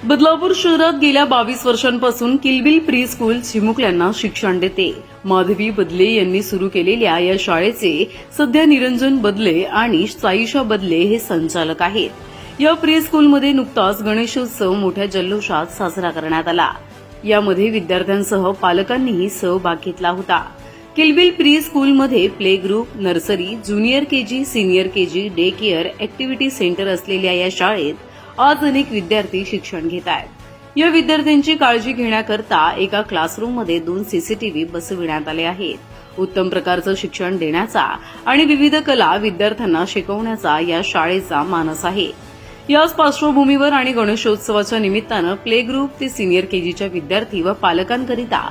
बदलापूर शहरात गेल्या 22 वर्षांपासून किलबिल प्री स्कूल चिमुकल्यांना शिक्षण देते. माधवी बदले यांनी सुरू केलेल्या या शाळेचे सध्या निरंजन बदले आणि साईशा बदले हे संचालक आहेत. या प्री स्कूलमध्ये नुकताच गणेशोत्सव मोठ्या जल्लोषात साजरा करण्यात आला. यामध्ये विद्यार्थ्यांसह पालकांनीही सहभाग घेतला होता. किलबिल प्री स्कूलमध्ये play group, nursery, junior KG, senior KG, day care, activity centre असलेल्या या शाळेत आज अनेक विद्यार्थी शिक्षण घेत आहेत. या विद्यार्थ्यांची काळजी घेण्याकरता एका क्लासरूममध्ये 2 सीसीटीव्ही बसविण्यात आले आहेत. उत्तम प्रकारचं शिक्षण देण्याचा आणि विविध कला विद्यार्थ्यांना शिकवण्याचा या शाळेचा मानस आहे. याच पार्श्वभूमीवर आणि गणेशोत्सवाच्या निमित्तानं प्ले ग्रुप ते सीनियर केजीच्या विद्यार्थी व पालकांकरिता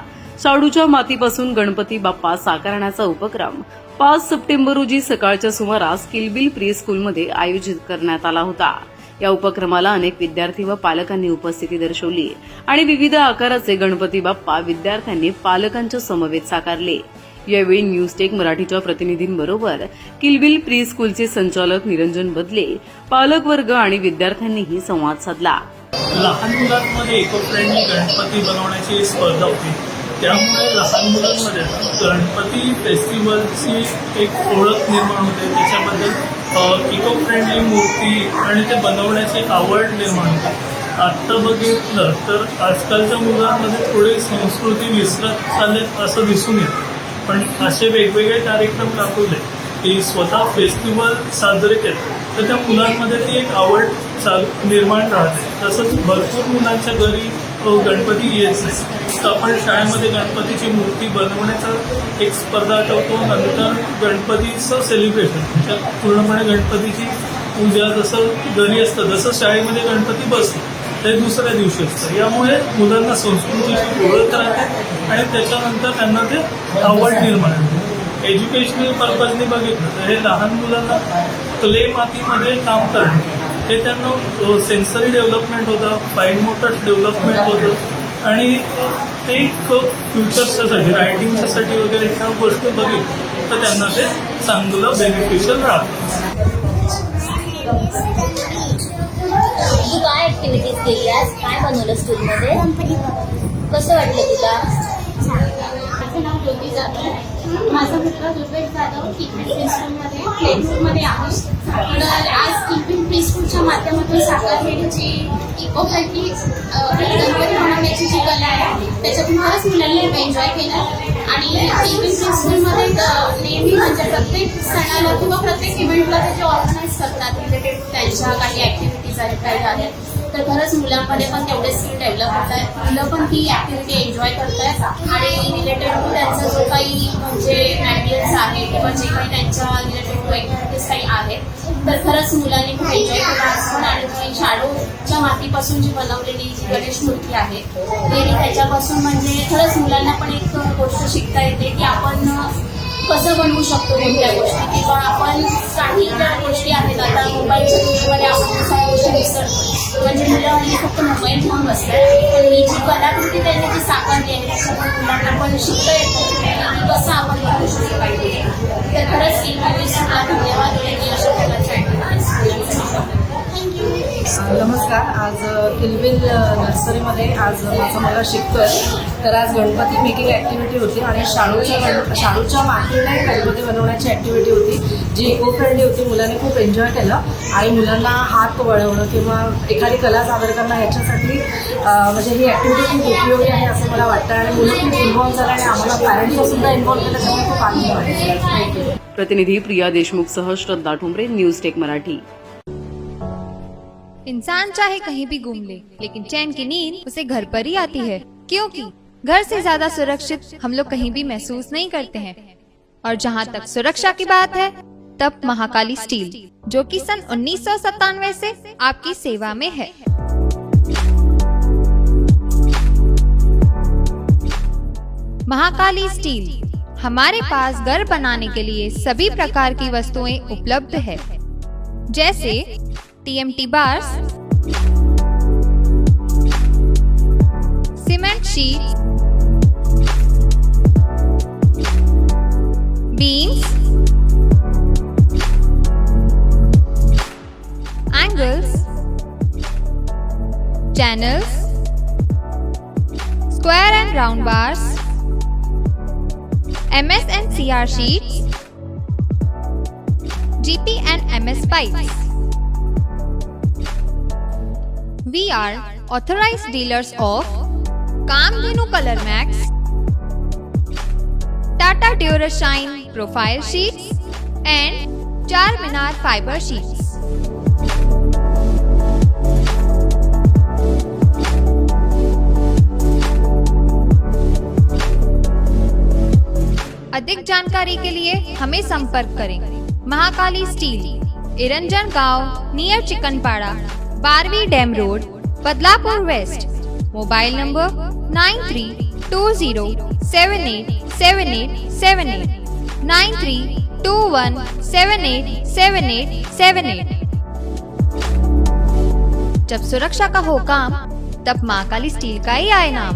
शाडूच्या मातीपासून गणपती बाप्पा साकारण्याचा उपक्रम 5 सप्टेंबर रोजी सकाळच्या सुमारास किलबिल प्री स्कूलमध्ये आयोजित करण्यात आला होता. या उपक्रमाला अनेक विद्यार्थी व पालकांनी उपस्थिती दर्शवली आणि विविध आकाराचे गणपती बाप्पा विद्यार्थ्यांनी पालकांच्या समवेत साकारले. यावेळी न्यूज टेक मराठीच्या प्रतिनिधींबरोबर किलबिल प्री स्कूलचे संचालक निरंजन बदले, पालक वर्ग आणि विद्यार्थ्यांनीही संवाद साधला. लहान मुलांमध्ये इको फ्रेंडली गणपती बनवण्याची स्पर्धा होती. त्यामुळे लहान मुलांमध्ये गणपती फेस्टिवलची एक ओळख निर्माण होते. त्याच्याबद्दल इको फ्रेंडली मूर्ती आणि ते बनवण्याची आवड निर्माण होते. आत्ता बघितलं तर आजकालच्या मुलांमध्ये थोडी संस्कृती विसरत चालले असं दिसून येतं. पण असे वेगवेगळे कार्यक्रम राबवले की स्वतः फेस्टिवल साजरे केले तर त्या मुलांमध्ये ती एक आवड निर्माण राहते. तसंच भरपूर मुलांच्या घरी गणपती येत नाही, तर आपण शाळेमध्ये गणपतीची मूर्ती बनवण्याचा एक स्पर्धा ठेवतो. नंतर गणपतीचं सेलिब्रेशन, पूर्णपणे गणपतीची पूजा जसं घरी असतं तसं शाळेमध्ये गणपती बसतो ते दुसऱ्या दिवशी असतं. यामुळे मुलांना संस्कृतीची ओळख राहते आणि त्याच्यानंतर त्यांना ते आवड निर्माण होते. एज्युकेशनल पर्पजने बघितलं तर हे लहान मुलांना क्ले मातीमध्ये काम करणे हे त्यांना सेन्सरी डेव्हलपमेंट होतं, फाईन मोटर डेव्हलपमेंट होतं आणि ते फ्युचर्ससाठी रायटिंगच्यासाठी वगैरे ह्या गोष्टी बघितलं तर त्यांना ते चांगलं बेनिफिशियल राहतं. तू काय ऍक्टिव्हिटीज केली आज? काय बनवलं स्कूलमध्ये? कसं वाटलं तुला? माझं नाव ज्योती जाधव. माझा मित्र रुपेश जाधव किलबिल प्री स्कूलमध्ये प्ले ग्रुपमध्ये आहे. तर आज किलबिल प्री स्कूलच्या माध्यमातून साकारलेली जी इको फ्रेंडली गणपती बनवण्याची जी कला आहे त्याच्यातून खरंच मुलांनी एन्जॉय केलं. आणि किलबिल प्री स्कूलमध्ये नेहमी म्हणजे प्रत्येक सणाला किंवा प्रत्येक इव्हेंटला ते जे ऑर्गनाईज करतात रिलेटेड त्यांच्या काही ॲक्टिव्हिटीज आहेत काही आहेत तर खरंच मुलांमध्ये पण तेवढे स्किल डेव्हलप होत आहे. मुलं पण ती ॲक्टिव्हिटी एन्जॉय करत आहेत आणि रिलेटेड टू त्यांचा जो काही म्हणजे ॲम्बियन्स आहे किंवा जे काही त्यांच्या रिलेटेड टू ॲक्टिव्हिटीज काही आहेत तर खरंच मुलांनी खूप एन्जॉय केला असतं. आणि जी शाडूच्या मातीपासून जी बनवलेली जी गणेश मूर्ती आहे ते त्याच्यापासून म्हणजे खरंच मुलांना पण एक गोष्ट शिकता येते की आपण कसं बनवू शकतो कोणत्या गोष्टी किंवा आपण काही ज्या गोष्टी आहेत आता मोबाईलच्या दुनियेमध्ये आपण सगळ्या गोष्टी विसरतो. म्हणजे मुलं हल्ली फक्त मोबाईल घेऊन बसतात पण ही जी कलाकृती त्यांनी जी साकारली आहे त्याच्यामुळे मुलांना पण शिकता येतं की कसं आपण बनवू शकतो पाहिजे. तर खरंच किलबिल धन्यवाद की अशा प्रकारच्या ॲक्टिव्हिटीज. नमस्कार. आज किलबिल नर्सरीमध्ये आज माझा मुलगा शिकतोय. तर आज गणपती मेकिंग ॲक्टिव्हिटी होती आणि शाडूच्या मातीने गणपती बनवण्याची ॲक्टिव्हिटी होती जी इको फ्रेंडली होती. मुलांनी खूप एन्जॉय केलं आणि मुलांना हात वळवणं किंवा एखादी कला सादर करणं ह्याच्यासाठी म्हणजे ही ॲक्टिव्हिटी खूप उपयोगी आहे असं मला वाटतं. आणि मुलं खूप इन्व्हॉल्व झालं आणि आम्हाला पॅरेंट्सला सुद्धा इन्व्हॉल्व केलं त्यामुळे खूप आनंद वाटतो. थँक्यू. प्रतिनिधी प्रिया देशमुखसह श्रद्धा ठोंबरे, न्यूज टेक मराठी. इंसान चाहे कहीं भी घूम ले, लेकिन चैन की नींद उसे घर पर ही आती है, क्योंकि घर से ज्यादा सुरक्षित हम लोग कहीं भी महसूस नहीं करते हैं. और जहां तक सुरक्षा की बात है तब महाकाली स्टील, जो कि सन 1997 से आपकी सेवा में है. महाकाली स्टील, हमारे पास घर बनाने के लिए सभी प्रकार की वस्तुएं उपलब्ध है, जैसे TMT bars, cement sheet, beams, angles, channels, square and round bars, MS and CR sheets, GP and MS pipes. We are authorized dealers of Kamdhenu Color Max, Tata Durashine Profile Sheets and Charminar Fiber Sheets. अधिक जानकारी के लिए हमें संपर्क करें। Mahakali steel, इरंजन गांव near Chikanpada, 12वीं dam road, Badlapur west. Mobile number 9320787878 9321787878। जब सुरक्षा का हो काम, तब महाकाली स्टील का ही आए नाम।